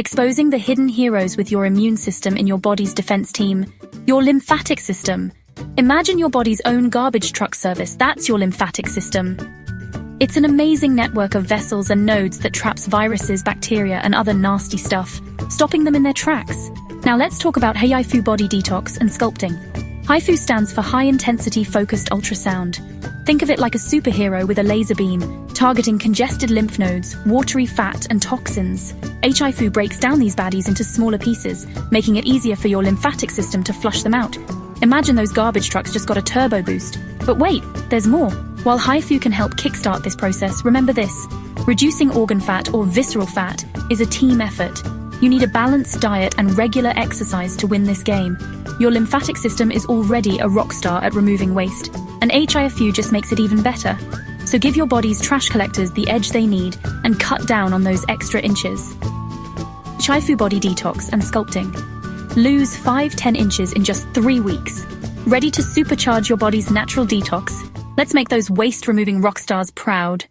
exposing the hidden heroes with your immune system in your body's defense team, your lymphatic system. Imagine your body's own garbage truck service. That's your lymphatic system. It's an amazing network of vessels and nodes that traps viruses, bacteria, and other nasty stuff, stopping them in their tracks. Now let's talk about HIFU body detox and sculpting. HIFU stands for high-intensity focused ultrasound. Think of it like a superhero with a laser beam, targeting congested lymph nodes, watery fat, and toxins. HIFU breaks down these baddies into smaller pieces, making it easier for your lymphatic system to flush them out. Imagine those garbage trucks just got a turbo boost. But wait, there's more. While HIFU can help kickstart this process, remember this: reducing organ fat or visceral fat is a team effort. You need a balanced diet and regular exercise to win this game. Your lymphatic system is already a rock star at removing waste, and HIFU just makes it even better. So give your body's trash collectors the edge they need and cut down on those extra inches. HIFU body detox and sculpting. Lose 5-10 inches in just 3 weeks. Ready to supercharge your body's natural detox? Let's make those waste-removing rock stars proud.